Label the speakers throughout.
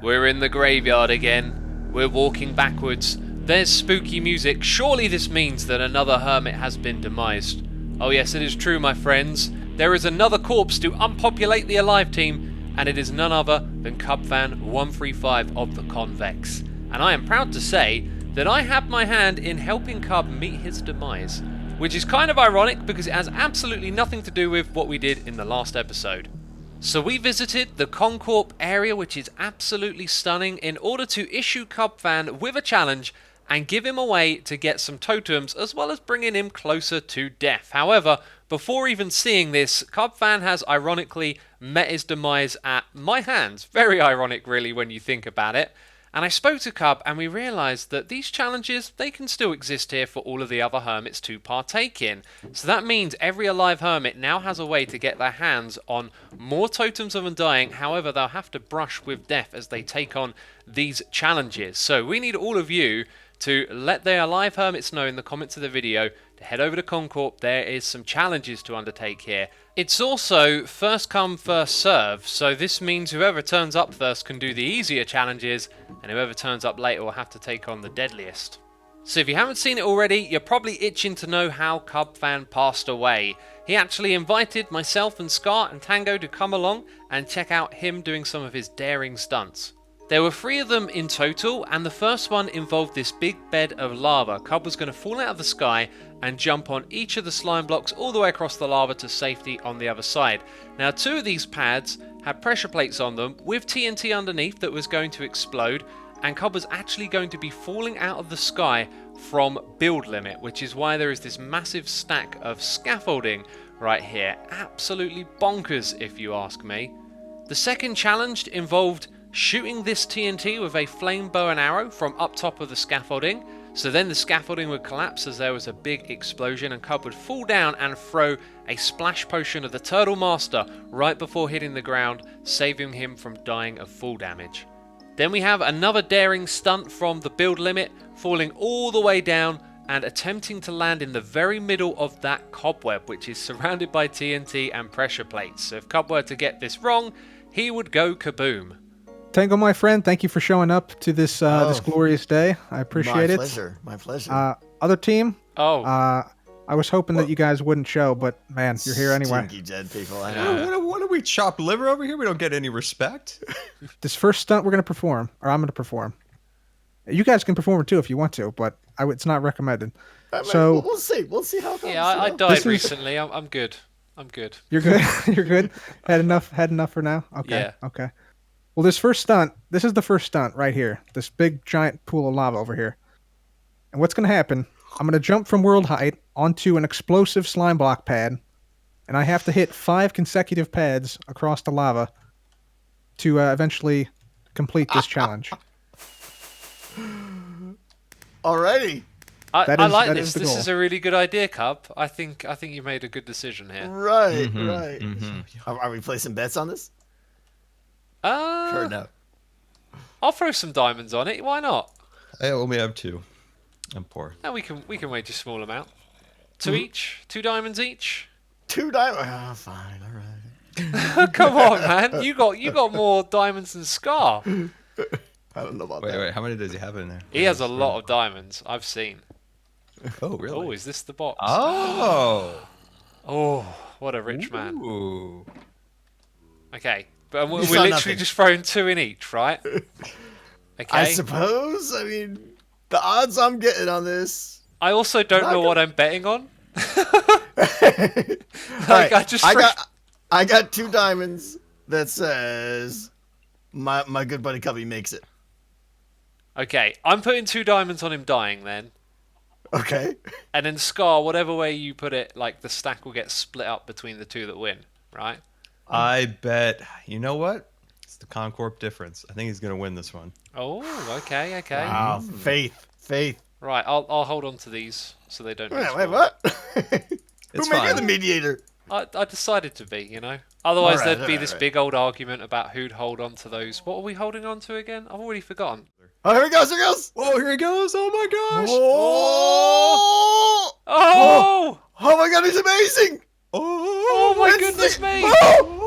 Speaker 1: We're in the graveyard again. We're walking backwards. There's spooky music. Surely this means that another hermit has been demised. Oh yes, it is true, my friends. There is another corpse to unpopulate the alive team, and it is none other than Cubfan135 of the Convex. And I am proud to say that I had my hand in helping Cub meet his demise, which is kind of ironic because it has absolutely nothing to do with what we did in the last episode. So we visited the Concorp area, which is absolutely stunning, in order to issue Cubfan with a challenge and give him a way to get some totems, as well as bringing him closer to death. However, before even seeing this, Cubfan has ironically met his demise at my hands. Very ironic, really, when you think about it. And I spoke to Cub, and we realised that these challenges, they can still exist here for all of the other hermits to partake in. So that means every alive hermit now has a way to get their hands on more totems of undying. However, they'll have to brush with death as they take on these challenges. So we need all of you to let the alive hermits know in the comments of the video to head over to Concorp. There is some challenges to undertake here. It's also first come, first serve, so this means whoever turns up first can do the easier challenges, and whoever turns up later will have to take on the deadliest. So if you haven't seen it already, you're probably itching to know how Cubfan passed away. He actually invited myself and Scar and Tango to come along and check out him doing some of his daring stunts. There were 3 of them in total, and the first one involved this big bed of lava. Cub was going to fall out of the sky and jump on each of the slime blocks all the way across the lava to safety on the other side. Now 2 of these pads had pressure plates on them with TNT underneath that was going to explode, and Cub was actually going to be falling out of the sky from build limit, which is why there is this massive stack of scaffolding right here. Absolutely bonkers if you ask me. The second challenge involved shooting this TNT with a flame bow and arrow from up top of the scaffolding. So then the scaffolding would collapse as there was a big explosion, and Cub would fall down and throw a splash potion of the Turtle Master right before hitting the ground, saving him from dying of fall damage. Then we have another daring stunt from the build limit, falling all the way down and attempting to land in the very middle of that cobweb, which is surrounded by TNT and pressure plates. So if Cub were to get this wrong, he would go kaboom.
Speaker 2: Tango, my friend, thank you for showing up to this this glorious day. I appreciate it.
Speaker 3: My pleasure.
Speaker 2: Other team?
Speaker 1: Oh.
Speaker 2: I was hoping that you guys wouldn't show, but man, you're here anyway.
Speaker 3: Stinky dead people. I know.
Speaker 4: What do we chop liver over here? We don't get any respect.
Speaker 2: This first stunt we're going to perform, or I'm going to perform. You guys can perform it too if you want to, but it's not recommended. So
Speaker 3: we'll see. We'll see how it goes.
Speaker 1: Yeah, I died recently. I'm good. I'm good.
Speaker 2: You're good. You're good. Had enough for now. Okay.
Speaker 1: Yeah.
Speaker 2: Okay. Well, this is the first stunt right here. This big giant pool of lava over here. And what's going to happen, I'm going to jump from world height onto an explosive slime block pad, and I have to hit 5 consecutive pads across the lava to eventually complete this challenge.
Speaker 3: Alrighty.
Speaker 1: I like this. This is a really good idea, Cub. I think you made a good decision here.
Speaker 3: Right. Are we placing bets on this? Sure, no.
Speaker 1: I'll throw some diamonds on it. Why not?
Speaker 4: I only have 2. I'm poor.
Speaker 1: No, we can wager a small amount. 2 each. 2 diamonds each.
Speaker 3: 2 diamonds. Oh, fine. All right.
Speaker 1: Come on, man. You got more diamonds than Scar.
Speaker 3: I don't know about
Speaker 4: Wait,
Speaker 3: that.
Speaker 4: wait. How many does he have in there?
Speaker 1: He has a lot of diamonds. I've seen.
Speaker 4: Oh, really?
Speaker 1: Oh, is this the box?
Speaker 4: Oh.
Speaker 1: Oh, what a rich man.
Speaker 4: Ooh.
Speaker 1: Okay, but we're
Speaker 3: saw
Speaker 1: literally
Speaker 3: nothing.
Speaker 1: just throwing 2 in each, right? Okay.
Speaker 3: I suppose. I mean, the odds I'm getting on this.
Speaker 1: I also don't know what I'm betting on.
Speaker 3: Right,
Speaker 1: I
Speaker 3: I got 2 diamonds that says my good buddy Cubby makes it.
Speaker 1: Okay, I'm putting 2 diamonds on him dying then.
Speaker 3: Okay.
Speaker 1: And then Scar, whatever way you put it, like the stack will get split up between the 2 that win, right?
Speaker 4: I bet. You know what? It's the Concorp difference. I think he's gonna win this one.
Speaker 1: Oh, okay.
Speaker 3: Wow, faith.
Speaker 1: Right, I'll hold on to these so they don't.
Speaker 3: Wait, what?
Speaker 4: It's
Speaker 3: Who made you
Speaker 4: fine.
Speaker 3: the mediator?
Speaker 1: I decided to be, Otherwise,
Speaker 3: Alright,
Speaker 1: there'd be this
Speaker 3: alright.
Speaker 1: big old argument about who'd hold on to those. What are we holding on to again? I've already forgotten.
Speaker 3: Oh, here he goes. Here he goes.
Speaker 4: Oh, here he goes! Oh my gosh!
Speaker 3: Oh!
Speaker 1: Oh!
Speaker 3: Oh my God, he's amazing!
Speaker 1: Oh my
Speaker 3: It's
Speaker 1: goodness
Speaker 3: the-
Speaker 1: me!
Speaker 3: Oh!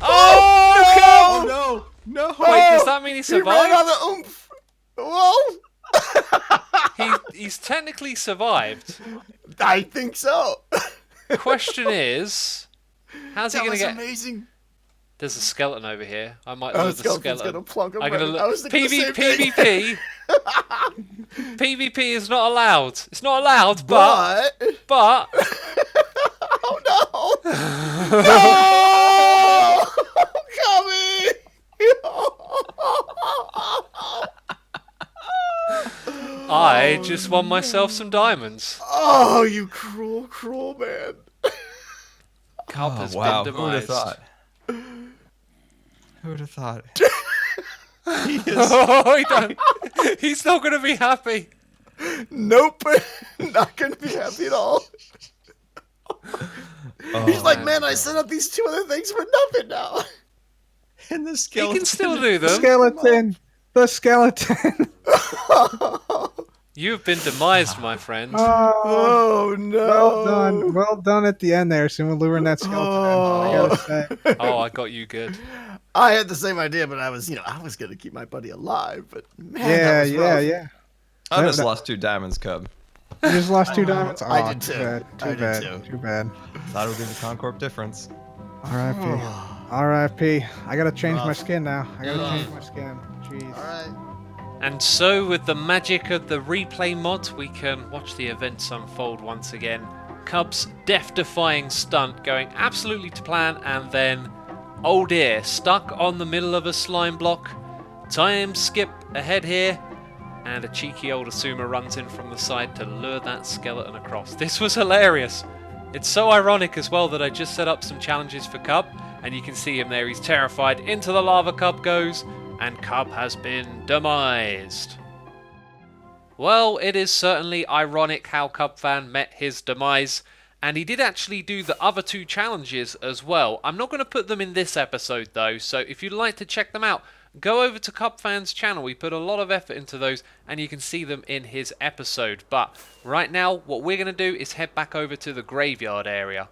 Speaker 1: Oh,
Speaker 3: He ran out
Speaker 1: survived.
Speaker 3: of oomph. Whoa!
Speaker 1: He's technically survived.
Speaker 3: I think so.
Speaker 1: Question is, how's he
Speaker 3: That
Speaker 1: gonna
Speaker 3: was
Speaker 1: get?
Speaker 3: amazing.
Speaker 1: There's a skeleton over here. I might
Speaker 3: Oh,
Speaker 1: lure the
Speaker 3: skeleton's
Speaker 1: skeleton.
Speaker 3: gonna plunk him
Speaker 1: I'm
Speaker 3: right
Speaker 1: gonna
Speaker 3: in.
Speaker 1: look.
Speaker 3: I was thinking the same thing.
Speaker 1: PvP. PvP is not allowed. It's not allowed, but
Speaker 3: Oh no! No!
Speaker 1: I just won myself some diamonds.
Speaker 3: Oh, you cruel, cruel man.
Speaker 1: Cub has
Speaker 4: wow.
Speaker 1: been
Speaker 4: Who would have
Speaker 1: demised.
Speaker 4: thought? Who would have thought? He is.
Speaker 1: Oh, he's not going to be happy.
Speaker 3: Nope. Not gonna be happy at all. He's like, man, I set up these 2 other things for nothing now.
Speaker 4: And the
Speaker 1: He
Speaker 4: skeleton.
Speaker 1: can still do them.
Speaker 2: Skeleton. The skeleton.
Speaker 1: You have been demised, my friend.
Speaker 2: Oh,
Speaker 3: Oh no.
Speaker 2: well done. Well done at the end there, Sumo, luring that skeleton in. I gotta say.
Speaker 1: Oh, I got you good.
Speaker 3: I had the same idea, but I was gonna keep my buddy alive. But man, that
Speaker 2: Yeah,
Speaker 3: was
Speaker 2: yeah,
Speaker 3: rough.
Speaker 2: yeah.
Speaker 4: I just
Speaker 2: No,
Speaker 4: lost 2 diamonds, Cub.
Speaker 2: You just lost 2 diamonds? Oh,
Speaker 3: I did
Speaker 2: too
Speaker 3: too.
Speaker 2: bad.
Speaker 3: I
Speaker 2: Too
Speaker 3: did
Speaker 2: bad.
Speaker 3: too.
Speaker 2: Too bad.
Speaker 4: Thought it would be the Concorp difference.
Speaker 2: R.I.P. R.I.P. I gotta change my
Speaker 3: Rough.
Speaker 2: skin now. I gotta
Speaker 3: Rough.
Speaker 2: change my skin. Jeez.
Speaker 3: All right.
Speaker 1: And so, with the magic of the replay mod, we can watch the events unfold once again. Cub's death-defying stunt going absolutely to plan, and then, oh dear, stuck on the middle of a slime block. Time skip ahead here, and a cheeky old Asuma runs in from the side to lure that skeleton across. This was hilarious. It's so ironic as well that I just set up some challenges for Cub, and you can see him there. He's terrified. Into the lava Cub goes, and Cub has been demised. Well, it is certainly ironic how Cub fan met his demise, and he did actually do the other 2 challenges as well. I'm not going to put them in this episode though, so if you'd like to check them out, go over to Cub Fan's channel. We put a lot of effort into those, and you can see them in his episode. But right now, what we're going to do is head back over to the graveyard area.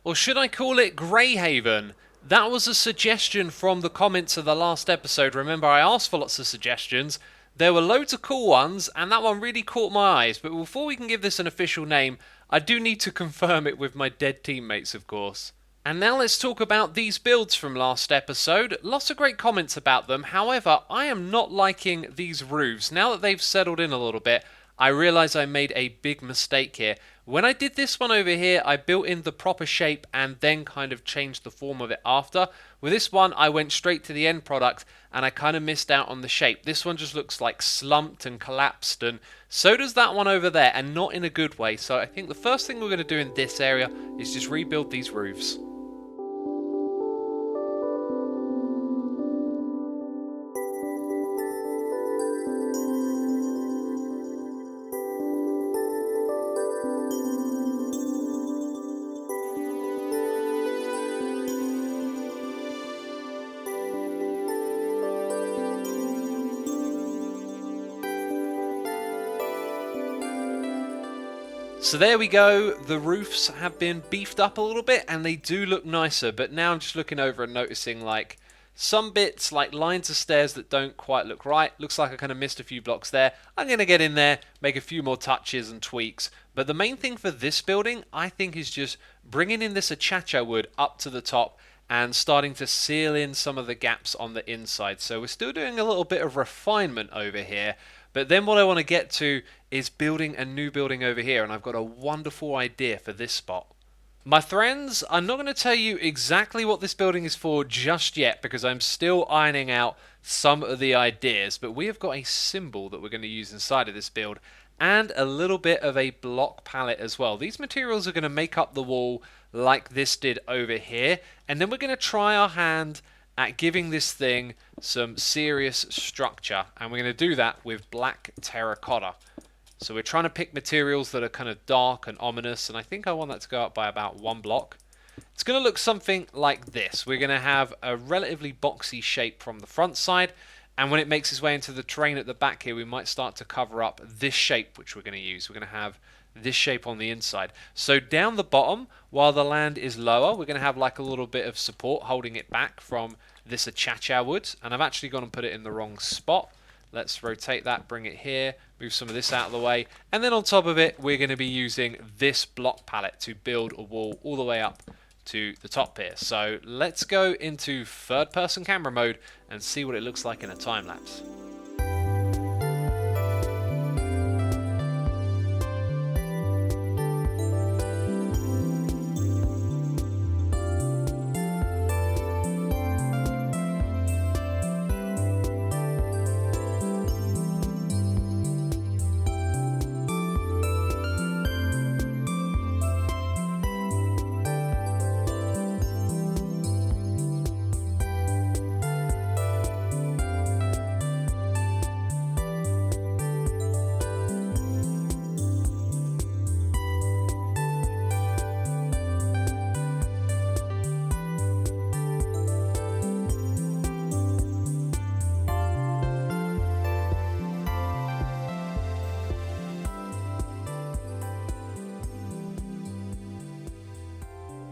Speaker 1: Or should I call it Greyhaven? That was a suggestion from the comments of the last episode. Remember, I asked for lots of suggestions. There were loads of cool ones, and that one really caught my eyes. But before we can give this an official name, I do need to confirm it with my dead teammates, of course. And now let's talk about these builds from last episode. Lots of great comments about them. However, I am not liking these roofs. Now that they've settled in a little bit, I realise I made a big mistake here. When I did this one over here, I built in the proper shape and then kind of changed the form of it after. With this one, I went straight to the end product and I kind of missed out on the shape. This one just looks like slumped and collapsed, and so does that one over there, and not in a good way. So I think the first thing we're going to do in this area is just rebuild these roofs. So there we go, the roofs have been beefed up a little bit and they do look nicer, but now I'm just looking over and noticing like some bits, like lines of stairs that don't quite look right. Looks like I kind of missed a few blocks there. I'm going to get in there, make a few more touches and tweaks, but the main thing for this building I think is just bringing in this achacha wood up to the top and starting to seal in some of the gaps on the inside. So we're still doing a little bit of refinement over here. But then what I want to get to is building a new building over here, and I've got a wonderful idea for this spot. My friends, I'm not going to tell you exactly what this building is for just yet because I'm still ironing out some of the ideas, but we have got a symbol that we're going to use inside of this build and a little bit of a block palette as well. These materials are going to make up the wall like this did over here, and then we're going to try our hand at giving this thing some serious structure, and we're going to do that with black terracotta. So we're trying to pick materials that are kind of dark and ominous, and I think I want that to go up by about 1 block. It's going to look something like this. We're going to have a relatively boxy shape from the front side, and when it makes its way into the terrain at the back here, we might start to cover up this shape which we're going to use. We're going to have this shape on the inside. So down the bottom, while the land is lower, we're going to have like a little bit of support holding it back from this achacha wood. And I've actually gone and put it in the wrong spot. Let's rotate that, bring it here, move some of this out of the way. And then on top of it, we're going to be using this block palette to build a wall all the way up to the top here. So let's go into third person camera mode and see what it looks like in a time lapse.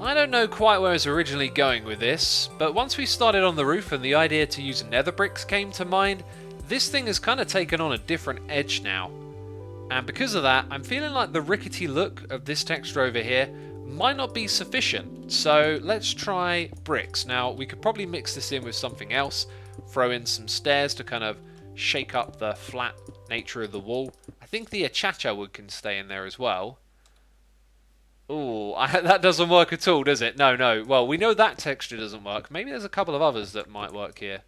Speaker 1: I don't know quite where I was originally going with this, but once we started on the roof and the idea to use nether bricks came to mind, this thing has kind of taken on a different edge now. And because of that, I'm feeling like the rickety look of this texture over here might not be sufficient. So let's try bricks. Now, we could probably mix this in with something else, throw in some stairs to kind of shake up the flat nature of the wall. I think the achacha wood can stay in there as well. Ooh, that doesn't work at all, does it? No, no. Well, we know that texture doesn't work. Maybe there's a couple of others that might work here.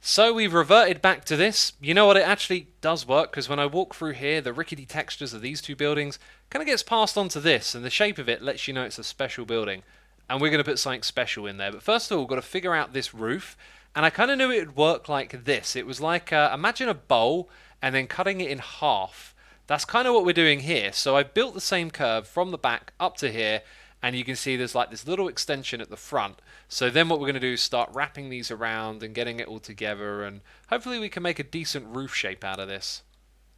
Speaker 1: So we've reverted back to this. You know what? It actually does work, because when I walk through here, the rickety textures of these two buildings kind of gets passed on to this, and the shape of it lets you know it's a special building. And we're going to put something special in there. But first of all, we've got to figure out this roof. And I kind of knew it would work like this. It was like, imagine a bowl, and then cutting it in half. That's kind of what we're doing here. So I've built the same curve from the back up to here, and you can see there's like this little extension at the front. So then what we're going to do is start wrapping these around and getting it all together, and hopefully we can make a decent roof shape out of this.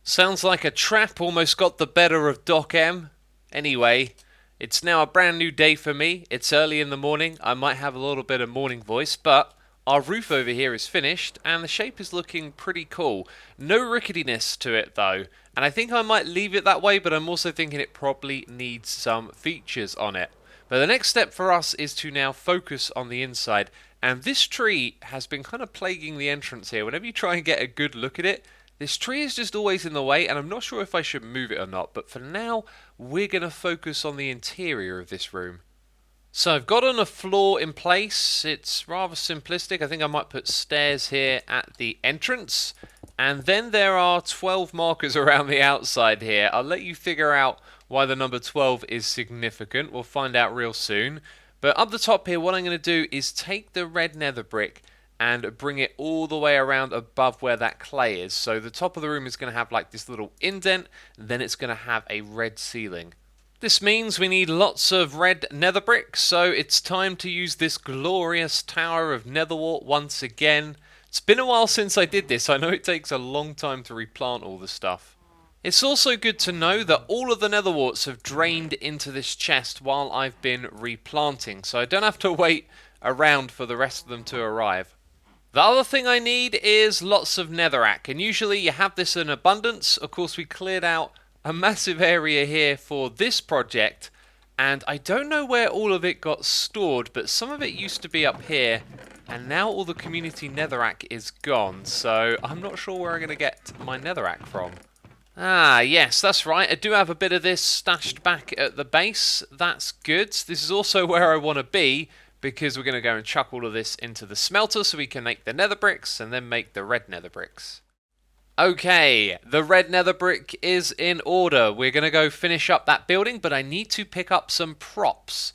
Speaker 1: Sounds like a trap almost got the better of Doc M. Anyway, it's now a brand new day for me. It's early in the morning. I might have a little bit of morning voice, but our roof over here is finished, and the shape is looking pretty cool. No ricketiness to it, though. And I think I might leave it that way, but I'm also thinking it probably needs some features on it. But the next step for us is to now focus on the inside. And this tree has been kind of plaguing the entrance here. Whenever you try and get a good look at it, this tree is just always in the way, and I'm not sure if I should move it or not. But for now, we're going to focus on the interior of this room. So I've got on a floor in place. It's rather simplistic. I think I might put stairs here at the entrance. And then there are 12 markers around the outside here. I'll let you figure out why the number 12 is significant. We'll find out real soon. But up the top here, what I'm going to do is take the red nether brick and bring it all the way around above where that clay is. So the top of the room is going to have like this little indent. Then it's going to have a red ceiling. This means we need lots of red nether bricks, so it's time to use this glorious tower of netherwort once again. It's been a while since I did this. I know it takes a long time to replant all the stuff. It's also good to know that all of the netherworts have drained into this chest while I've been replanting, so I don't have to wait around for the rest of them to arrive. The other thing I need is lots of netherrack, and usually you have this in abundance. Of course, we cleared out a massive area here for this project, and I don't know where all of it got stored, but some of it used to be up here, and now all the community netherrack is gone, so I'm not sure where I'm going to get my netherrack from. Ah, yes, that's right, I do have a bit of this stashed back at the base. That's good. This is also where I want to be, because we're going to go and chuck all of this into the smelter so we can make the nether bricks and then make the red nether bricks. Okay, the red nether brick is in order. We're going to go finish up that building, but I need to pick up some props.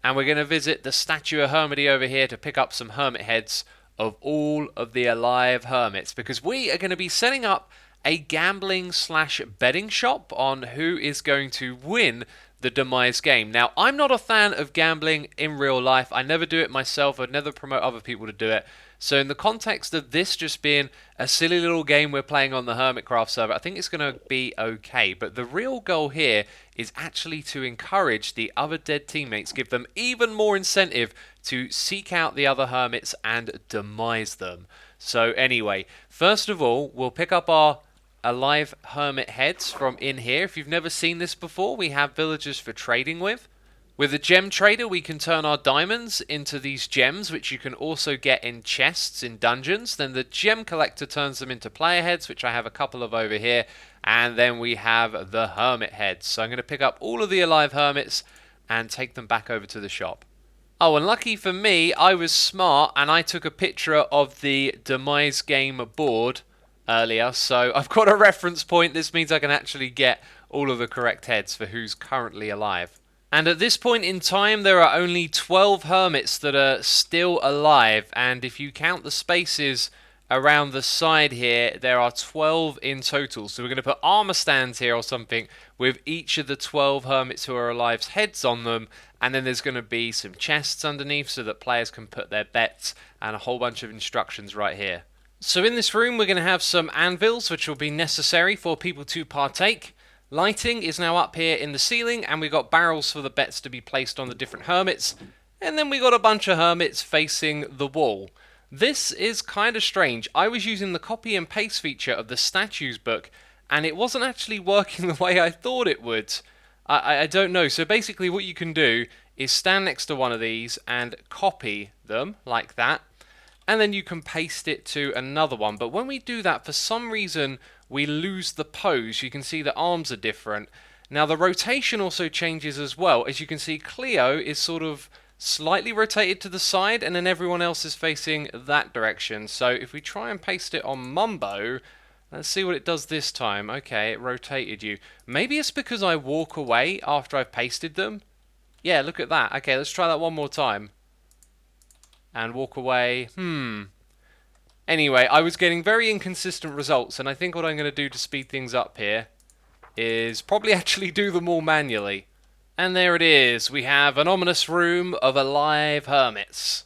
Speaker 1: And we're going to visit the statue of Hermity over here to pick up some hermit heads of all of the alive hermits, because we are going to be setting up a gambling/betting shop on who is going to win the Demise game. Now, I'm not a fan of gambling in real life. I never do it myself. I'd never promote other people to do it. So in the context of this just being a silly little game we're playing on the Hermitcraft server, I think it's going to be okay. But the real goal here is actually to encourage the other dead teammates, give them even more incentive to seek out the other hermits and demise them. So anyway, first of all, we'll pick up our alive hermit heads from in here. If you've never seen this before, we have villagers for trading with. With a gem trader, we can turn our diamonds into these gems, which you can also get in chests in dungeons. Then the gem collector turns them into player heads, which I have a couple of over here. And then we have the hermit heads. So I'm going to pick up all of the alive hermits and take them back over to the shop. Oh, and lucky for me, I was smart and I took a picture of the Demise game board earlier. So I've got a reference point. This means I can actually get all of the correct heads for who's currently alive. And at this point in time, there are only 12 hermits that are still alive. And if you count the spaces around the side here, there are 12 in total. So we're going to put armor stands here or something with each of the 12 hermits who are alive's heads on them. And then there's going to be some chests underneath so that players can put their bets, and a whole bunch of instructions right here. So in this room, we're going to have some anvils, which will be necessary for people to partake. Lighting is now up here in the ceiling, and we've got barrels for the bets to be placed on the different hermits. And then we got a bunch of hermits facing the wall. This is kind of strange. I was using the copy and paste feature of the statues book, and it wasn't actually working the way I thought it would. I don't know. So basically what you can do is stand next to one of these and copy them like that. And then you can paste it to another one. But when we do that, for some reason, we lose the pose. You can see the arms are different. Now, the rotation also changes as well. As you can see, Cleo is sort of slightly rotated to the side, and then everyone else is facing that direction. So if we try and paste it on Mumbo, let's see what it does this time. Okay, it rotated you. Maybe it's because I walk away after I've pasted them. Yeah, look at that. Okay, let's try that one more time. And walk away. Anyway, I was getting very inconsistent results, and I think what I'm going to do to speed things up here is probably actually do them all manually. And there it is. We have an ominous room of alive hermits.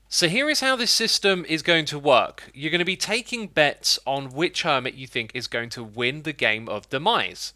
Speaker 1: So here is how this system is going to work. You're going to be taking bets on which hermit you think is going to win the game of Demise.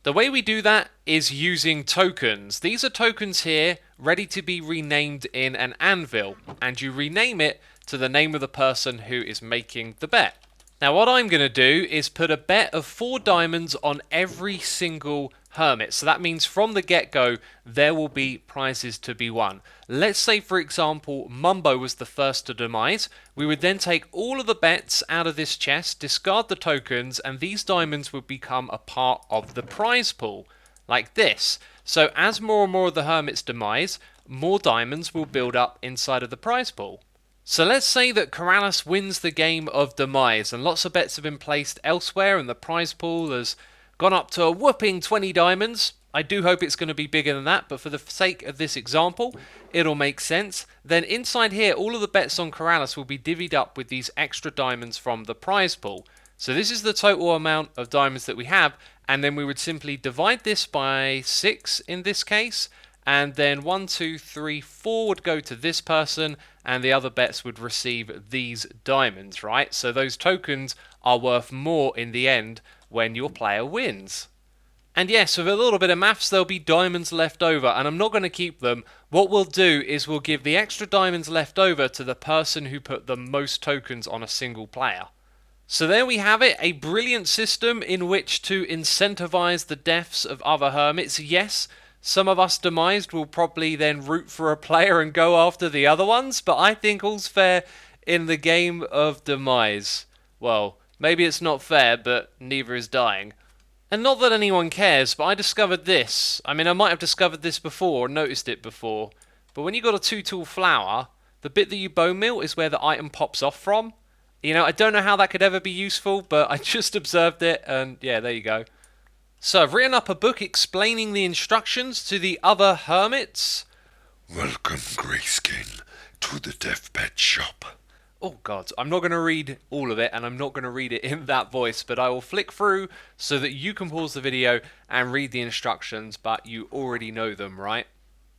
Speaker 1: The way we do that is using tokens. These are tokens here ready to be renamed in an anvil, and you rename it to the name of the person who is making the bet. Now what I'm going to do is put a bet of 4 diamonds on every single hermit. So that means from the get-go there will be prizes to be won. Let's say for example Mumbo was the first to demise. We would then take all of the bets out of this chest, discard the tokens, and these diamonds would become a part of the prize pool. Like this. So as more and more of the hermits demise, more diamonds will build up inside of the prize pool. So let's say that Corrales wins the game of Demise, and lots of bets have been placed elsewhere, and the prize pool has gone up to a whooping 20 diamonds. I do hope it's going to be bigger than that, but for the sake of this example, it'll make sense. Then inside here, all of the bets on Corrales will be divvied up with these extra diamonds from the prize pool. So this is the total amount of diamonds that we have, and then we would simply divide this by 6 in this case, and then 1, 2, 3, 4 would go to this person, and the other bets would receive these diamonds, right? So those tokens are worth more in the end when your player wins. And yes, with a little bit of maths, there'll be diamonds left over, and I'm not going to keep them. What we'll do is we'll give the extra diamonds left over to the person who put the most tokens on a single player. So there we have it, a brilliant system in which to incentivize the deaths of other hermits. Yes, some of us demised will probably then root for a player and go after the other ones, but I think all's fair in the game of Demise. Well, maybe it's not fair, but neither is dying. And not that anyone cares, but I discovered this. I mean, I might have discovered this before or noticed it before, but when you got a 2-tool flower, the bit that you bone meal is where the item pops off from. You know, I don't know how that could ever be useful, but I just observed it, and yeah, there you go. So I've written up a book explaining the instructions to the other hermits.
Speaker 5: Welcome, Grayskin, to the deathbed shop.
Speaker 1: Oh god, I'm not going to read all of it, and I'm not going to read it in that voice, but I will flick through so that you can pause the video and read the instructions, but you already know them, right?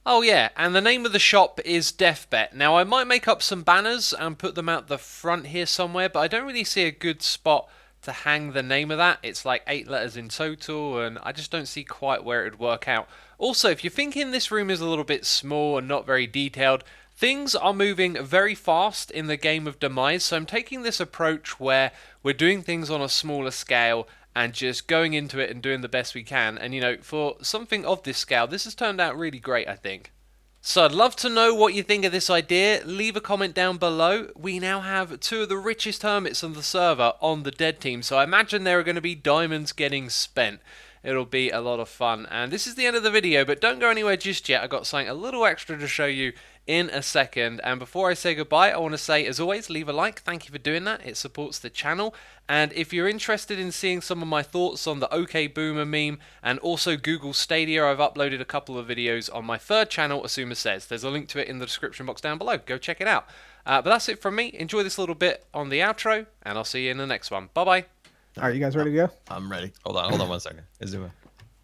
Speaker 1: Oh yeah, and the name of the shop is Deathbet. Now I might make up some banners and put them out the front here somewhere, but I don't really see a good spot to hang the name of that. It's like 8 letters in total, and I just don't see quite where it would work out. Also, if you're thinking this room is a little bit small and not very detailed, things are moving very fast in the game of Demise, so I'm taking this approach where we're doing things on a smaller scale and just going into it and doing the best we can. And, you know, for something of this scale, this has turned out really great, I think. So I'd love to know what you think of this idea. Leave a comment down below. We now have 2 of the richest hermits on the server on the dead team, so I imagine there are going to be diamonds getting spent. It'll be a lot of fun. And this is the end of the video, but don't go anywhere just yet. I've got something a little extra to show you in a second. And before I say goodbye, I want to say, as always, leave a like. Thank you for doing that. It supports the channel. And if you're interested in seeing some of my thoughts on the OK Boomer meme and also Google Stadia, I've uploaded a couple of videos on my 3rd channel, Asuma Says. There's a link to it in the description box down below. Go check it out. But that's it from me. Enjoy this little bit on the outro, and I'll see you in the next one. Bye-bye.
Speaker 2: All right, you guys ready to go?
Speaker 3: I'm ready.
Speaker 4: Hold on 1 second. Izuma,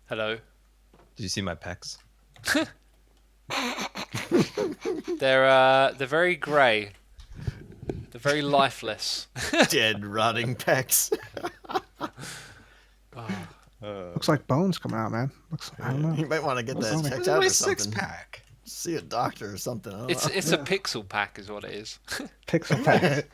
Speaker 1: Hello.
Speaker 4: did you see my pecs?
Speaker 1: They're very grey. They're very lifeless.
Speaker 3: Dead, rotting pecs.
Speaker 2: Looks like bones come out, man. Looks like, I don't know.
Speaker 3: You might want to get that
Speaker 2: What's
Speaker 3: checked
Speaker 4: Look at
Speaker 3: out
Speaker 4: my
Speaker 3: or something.
Speaker 4: six-pack.
Speaker 3: See a doctor or something. I don't know.
Speaker 1: It's a pixel pack is what it is.
Speaker 2: Pixel pack.